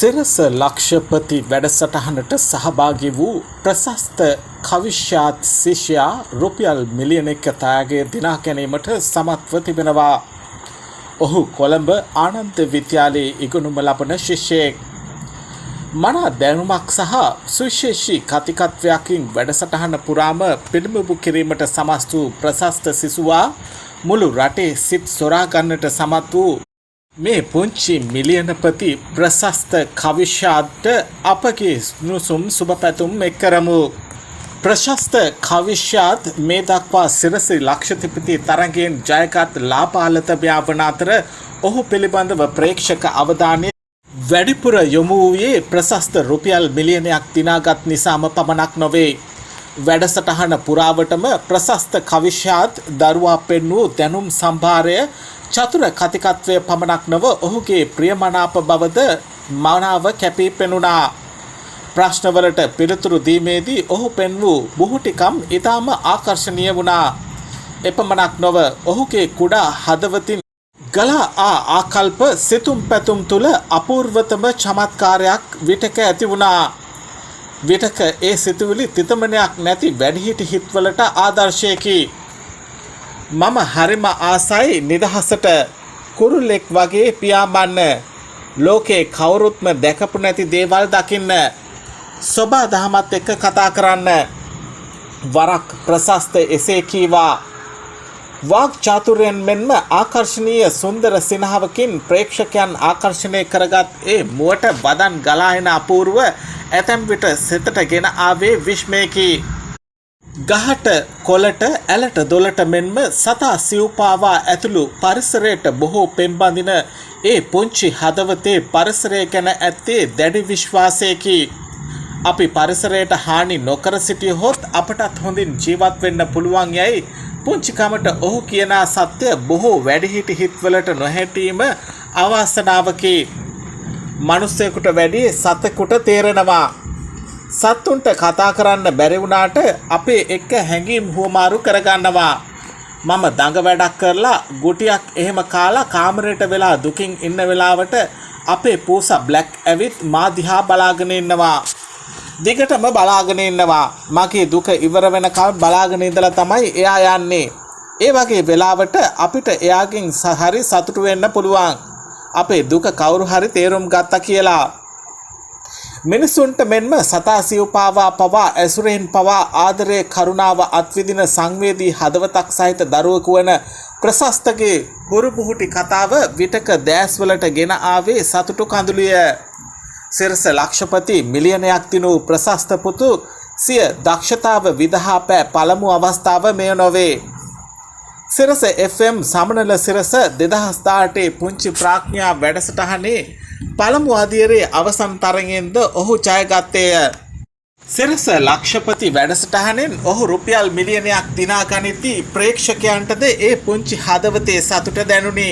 සිරස ලක්ෂපති වැඩසටහනට සහභාගී වූ ප්‍රශස්ත කවිශ්‍යාත් ශිෂ්‍යයා රුපියල් මිලියන 1 තාගය දිනා ගැනීමට සමත්ව තිබෙනවා. ඔහු කොළඹ ආනන්ද විද්‍යාලයේ ඉගෙනුම ලබන ශිෂ්‍යයෙක්. මනා දැනුමක් සහ සුවිශේෂී කතිකත්වයකින් වැඩසටහන පුරාම පිළිඹු කිරීමට සමත් වූ ප්‍රශස්ත සිසුවා මුළු රටේ සිත් සොරා ගන්නට සමත් වූ මේ පුංචි මිලියනපති ප්‍රශස්ත කවිශ්‍යාත්ට අපගේ නුසුම් සුබ පැතුම් එක් කරමු. ප්‍රශස්ත කවිශ්‍යාත් මේ දක්වා සිරසි ලක්ෂතිපති තරගයෙන් ජයගත් ලාභාලතබයා වන අතර ඔහු පිළිබඳව ප්‍රේක්ෂක අවධානය වැඩිපුර යොමු වූයේ ප්‍රශස්ත රුපියල් මිලියනයක් දිනාගත් නිසාම පමණක් නොවේ. වැඩසටහන පුරාවටම ප්‍රශස්ත කවිශ්‍යාත් දරුවා පෙන්වූ දැනුම් සම්භාරය චතුර කතිකත්වය පමණක් නොව ඔහුගේ ප්‍රියමනාප බවද මනාව කැපී පෙනුණා. ප්‍රශ්නවලට පිළිතුරු දීමේදී ඔහු පෙන් වූ බුහුටිකම් ඉතාම ආකර්ශනීය වුණා. එපමණක් නොව ඔහුගේ කුඩා හදවතින් ගලා ආකල්ප සිතුම් පැතුම් තුළ අපූර්වතම චමත්කාරයක් විටක ඇති වුණා. විටක ඒ සිතුවිලි තිතමනයක් නැති වැඩිහිටි හිත්වලට ආදර්ශයකි. මම හරිම ආසයි නිදහසට කුරුල්ලෙක් වගේ පියාඹන්න. ලෝකේ කවුරුත්ම දැකපු නැති දේවල් දකින්න. සොබා දහමත් එක්ක කතා කරන්න. වරක් ප්‍රශස්ත එසේ කීවා. වාග් චාතුර්යයෙන් මෙන්ම ආකර්ශනීය සුන්දර සිනහවකින් ප්‍රේක්ෂකයන් ආකර්ෂණය කරගත් ඒ මුවට වදන් ගලා එන අපූර්ව ඇතැම් විට සිතට ගෙන ආවේ විශ්මයකි. ගහට කොළට ඇලට දොලට මෙන්ම සතා සිව්පාවා ඇතුළු පරිසරයට බොහෝ පෙම්බඳින ඒ පුංචි හදවතේ පරිසරය ගැන ඇත්තේ දැඩි විශ්වාසයකි. අපි පරිසරයට හානි නොකර සිටියහොත් අපටත් හොඳින් ජීවත් වෙන්න පුළුවන් යයි පුංචිකමට ඔහු කියන සත්‍ය බොහෝ වැඩිහිටි හිත්වලට නොහැටීම අවාසනාවකි. මනුස්සයෙකුට වැඩි සතෙකුට තේරෙනවා. සත්තුන්ට කතා කරන්න බැරි වුණාට අපේ එක්ක හැඟීම් හුවමාරු කරගන්නවා. මම දඟ වැඩක් කරලා ගුටියක් එහෙම කාලා කාමරයට වෙලා දුකින් ඉන්න වෙලාවට අපේ පූසා බ්ලැක් ඇවිත් මා දිහා බලාගෙන ඉන්නවා. දිගටම බලාගෙන ඉන්නවා. මගේ දුක ඉවර වෙනකල් බලාගෙන ඉඳලා තමයි එයා යන්නේ. ඒ වගේ වෙලාවට අපිට එයාගෙන් හරි සතුටු වෙන්න පුළුවන්. අපේ දුක කවුරු හරි තේරුම් ගත්තා කියලා. මිනිසුන්ට මෙන්ම සතා සිව්පාවා පවා ඇසුරෙන් පවා ආදරය කරුණාව අත්විදින සංවේදී හදවතක් සහිත දරුවෙකු වන ප්‍රශස්තගේ හුරු පුහුටි කතාව විටක දෑස්වලට ගෙන ආවේ සතුටු කඳුලිය. සිරස ලක්ෂපති මිලියනයක් දිනූ ප්‍රශස්ත පුතු සිය දක්ෂතාව විදහා පෑ පළමු අවස්ථාව මෙය නොවේ. සිරස FM සමනල සිරස 2018 පුංචි ප්‍රඥා වැඩසටහනේ පළමු අදියරේ අවසන් තරගෙන්ද ඔහු ජයගත්තේය. සිරස ලක්ෂපති වැඩසටහනෙන් ඔහු රුපියල් මිලියනයක් දිනා ගනිද්දී ප්‍රේක්ෂකයන්ටද ඒ පුංචි හදවතේ සතුට දැනුනි.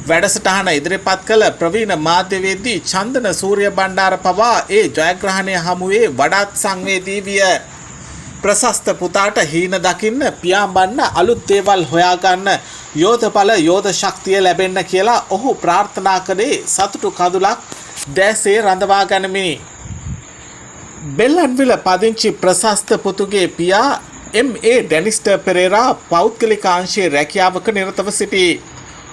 වැඩසටහන ඉදිරිපත් කළ ප්‍රවීණ මාධ්‍යවේදී චන්දන සූර්ය බණ්ඩාර පවා ඒ ජයග්‍රහණය හමුවේ වඩාත් සංවේදී විය. ප්‍රශස්ත පුතාට හීන දකින්න පියාඹන්න අලුත් දේවල් හොයාගන්න යෝධ බල යෝධ ශක්තිය ලැබෙන්න කියලා ඔහු ප්‍රාර්ථනා කළේ සතුටු කඳුලක් දැසේ රඳවා ගනිමිනි. බෙල්ලන්විල පදිංචි ප්‍රශස්ත පුතුගේ පියා M.A. ඩැනිස්ටර් පෙරේරා පෞද්ගලික අංශයේ රැකියාවක නිරතව සිටී.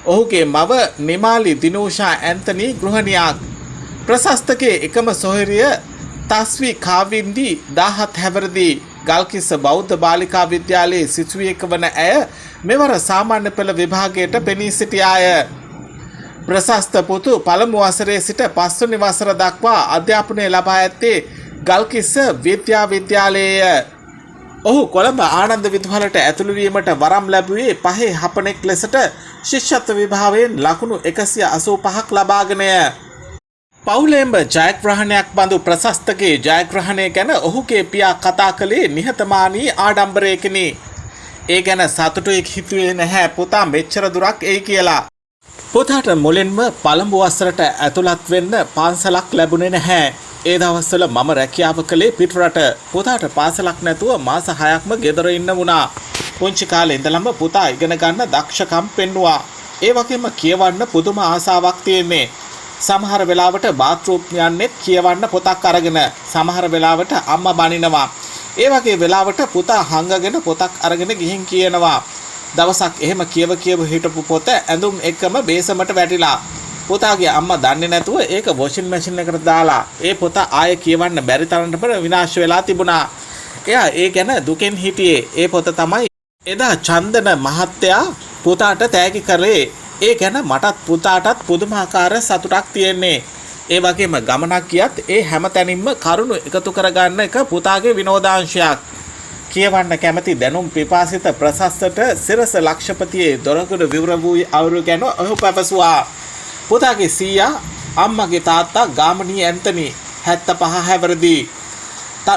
ඔහුගේ මව නිමාලි දිනෝෂා ඇන්තනී ගෘහණියක්. ප්‍රශස්තගේ එකම සොහොයුරිය තස්වි කාවින්දි 17 හැවිරිදි ගල්කිස්ස බෞද්ධ බාලිකා විද්‍යාලයේ සිසුවියක වන ඇය මෙවර සාමාන්‍ය පෙළ විභාගයට පෙනී සිටියාය. ප්‍රශස්ත පුතු පළමු වසරේ සිට පස්වෙනි වසර දක්වා අධ්‍යාපනය ලබා ඇත්තේ ගල්කිස්ස විද්‍යාලයේය. ඔහු කොළඹ ආනන්ද විදුහලට ඇතුළු වීමට වරම් ලැබුවේ 5 හපනෙක් ලෙසට ශිෂ්‍යත්ව විභාගයෙන් ලකුණු 185ක් ලබාගෙනය. පවුලෙන්ම ජයග්‍රහණයක් බඳු ප්‍රශස්තගේ ජයග්‍රහණය ගැන ඔහුගේ පියා කතා කළේ නිහතමානී ආඩම්බරයකිනි. ඒ ගැන සතුටුයි හිතුවේ නැහැ පුතා මෙච්චර දුරක් එයි කියලා. පුතාට මුලින්ම පළමු වසරට ඇතුළත් වෙන්න පාන්සලක් ලැබුණේ නැහැ. ඒ දවස්වල මම රැකියාව කළේ පිටරට. පුතාට පාසලක් නැතුව මාස 6ක්ම ගෙදර ඉන්න වුණා. පුංචි කාලේ ඉඳලම පුතා ඉගෙන ගන්න දක්ෂකම් පෙන්නුවා. ඒ වගේම කියවන්න පුදුම ආසාවක් තියෙන්නේ. සමහර වෙලාවට බාත්රූම් යන්නෙත් කියවන්න පොතක් අරගෙන. සමහර වෙලාවට අම්මා බනිනවා. ඒ වගේ වෙලාවට පුතා හංගගෙන පොතක් අරගෙන ගිහින් කියනවා. දවසක් එහෙම කියව හිටපු පොත ඇඳුම් එක්කම බේසමට වැටිලා. පුතාගේ අම්මා දන්නේ නැතුව ඒක වොෂින් මැෂින් එකට දාලා ඒ පොත ආයෙ කියවන්න බැරි තරමට විනාශ වෙලා තිබුණා. එයා ඒ ගැන දුකෙන් හිටියේ. ඒ පොත තමයි එදා චන්දන මහත්තයා පුතාට තෑගි කරේ. ඒ ගැන මටත් පුතාටත් පුදුමාකාර සතුටක් තියෙන්නේ. ඒ වගේම ගමනක් ගියත් ඒ හැම තැනින්ම කරුණු එකතු කරගන්න එක පුතාගේ විනෝදාංශයක්. කියවන්න කැමති දැනුම් පිපාසිත ප්‍රශස්තට සිරස ලක්ෂපතියේ දොරකඩ විවර වූ අවුරු ගැන ඔහු පැවසුවා. පුතාගේ සීයා අම්මගේ තාත්තා ගාමණී ඇන්තනි 75 හැවරදී.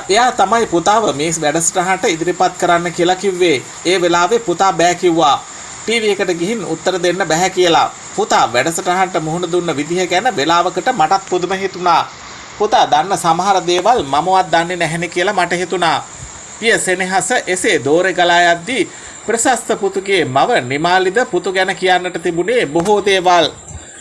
එයා තමයි පුතාව මේ වැඩසටහනට ඉදිරිපත් කරන්න කියලා කිව්වේ. ඒ වෙලාවේ පුතා බෑ කිව්වා. ටීවී එකට ගිහින් උත්තර දෙන්න බෑ කියලා. පුතා වැඩසටහනට මුහුණ දුන්න විදිහ ගැන වෙලාවකට මටත් පුදුම හිතුණා. පුතා දන්න සමහර දේවල් මමවත් දන්නේ නැහෙනේ කියලා මට හිතුණා. පිය සෙනෙහස එසේ දෝරේ ගලා යද්දී ප්‍රශස්ත පුතුගේ මව නිමාලිද පුතු ගැන කියන්නට තිබුණේ බොහෝ දේවල්.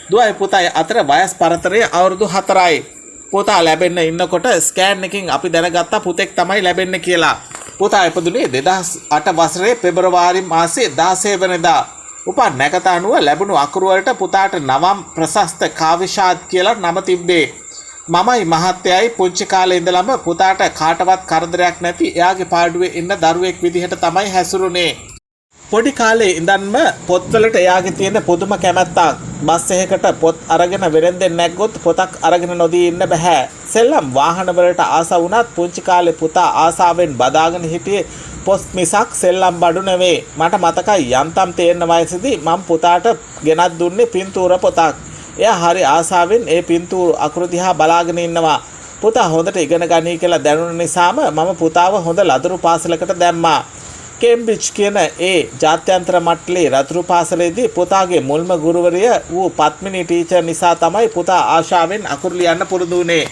දුවයි පුතයි අතර වයස් පරතරය අවුරුදු 4යි. පුතා ලැබෙන්න ඉන්නකොට ස්කෑන් එකකින් අපි දැනගත්තා පුතෙක් තමයි ලැබෙන්නේ කියලා. පුතා ඉපදුනේ 2008 වසරේ පෙබරවාරි මාසයේ 16 වෙනිදා. උපන් නැකත අනුව ලැබුණු අකුරු වලට පුතාට නවම් ප්‍රශස්ත කාවිෂාද් කියලා නම තිබ්බේ. මමයි මහත්තයයි පුංචි කාලේ ඉඳලම පුතාට කාටවත් කරදරයක් නැති එයාගේ පාඩුවේ ඉන්න දරුවෙක් විදිහට තමයි හැසිරුනේ. පොඩි කාලේ ඉඳන්ම පොත්වලට එයාගේ තියෙන පුදුම කැමැත්තක්. බස් එකකට පොත් අරගෙන වෙරෙන්දෙන් නැග්ගොත් පොතක් අරගෙන නොදී ඉන්න බෑ. සෙල්ලම් වාහන වලට ආස වුණත් පුංචි කාලේ පුතා ආසාවෙන් බදාගෙන හිටියේ පොත් මිසක් සෙල්ලම් බඩු නෙවෙයි. මට මතකයි යන්තම් තේරෙන වයසේදී මම පුතාට ගෙනත් දුන්නේ පින්තූර පොතක්. එයා හරි ආසාවෙන් ඒ පින්තූර අකුරු දිහා බලාගෙන ඉන්නවා. පුතා හොඳට ඉගෙන ගනී කියලා දැනුන නිසාම මම පුතාව හොඳ ලදරු පාසලකට දැම්මා. කේම්බ්‍රිජ් කියන ඒ ජාත්‍යන්තර මට්ටලේ රතුරු පාසලේදී පුතාගේ මුල්ම ගුරුවරිය වූ පත්මිනී ටීචර් නිසා තමයි පුතා ආශාවෙන් අකුරු ලියන්න පුරුදු වුණේ.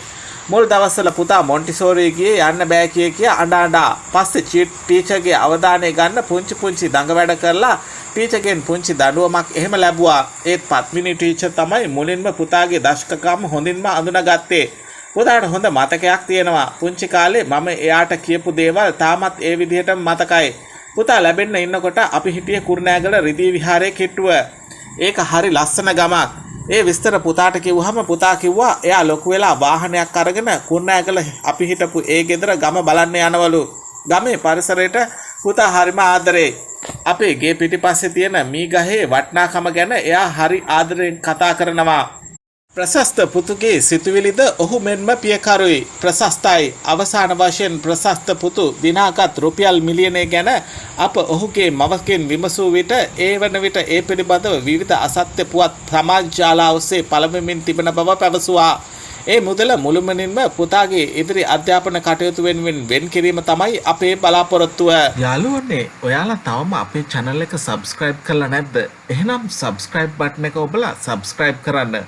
මුල් දවස්වල පුතා මොන්ටිසෝරි ගියේ යන්න බෑ කිය අඬා. පස්සේ ටීචර්ගේ අවධානය ගන්න පුංචි දඟ වැඩ කරලා ටීචර්ගෙන් පුංචි දඬුවමක් එහෙම ලැබුවා. ඒත් පත්මිනී ටීචර් තමයි මුලින්ම පුතාගේ දක්ෂකම් හොඳින්ම අඳුනගත්තේ. පුතාට හොඳ මතකයක් තියෙනවා. පුංචි කාලේ මම එයාට කියපු දේවල් තාමත් ඒ විදිහටම මතකයි. පුතා ලැබෙන්න ඉන්නකොට අපි හිටියේ කුරුණෑගල රිදී විහාරයේ කිට්ටුව. ඒක හරි ලස්සන ගමක්. ඒ විස්තර පුතාට කිව්වහම පුතා කිව්වා එයා ලොකු වෙලා වාහනයක් අරගෙන කුරුණෑගල අපි හිටපු ඒ ගෙදර ගම බලන්න යනවලු. ගමේ පරිසරයට පුතා හරිම ආදරේ. අපේ ගේ පිටිපස්සේ තියෙන මී ගහේ වටිනාකම ගැන එයා හරි ආදරෙන් කතා කරනවා. ප්‍රශස්ත පුතුගේ සිතුවිලිද ඔහු මෙන්ම පියකරුයි. ප්‍රශස්තයි. අවසාන වශයෙන් ප්‍රශස්ත පුතු දිනාගත් රුපියල් මිලියනය ගැන අප ඔහුගේ මවකින් විමසූ විට ඒ වන විට ඒ පිළිබඳව විවිධ අසත්‍ය පුවත් සමාජ ජාලා ඔස්සේ පළවෙමින් තිබෙන බව පැවසුවා. ඒ මුදල මුළුමනින්ම පුතාගේ ඉදිරි අධ්‍යාපන කටයුතු වෙනුවෙන් වෙන් කිරීම තමයි අපේ බලාපොරොත්තුව. යාළුවනේ ඔයාලා තවම අපේ channel එක subscribe කරලා නැද්ද? එහෙනම් subscribe button එක ඔබලා subscribe කරන්න.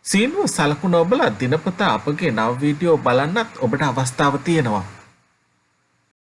සීනුව සලකුණ ඔබලා දිනපතා අපගේ නව වීඩියෝ බලන්නත් ඔබට අවස්ථාව තියෙනවා.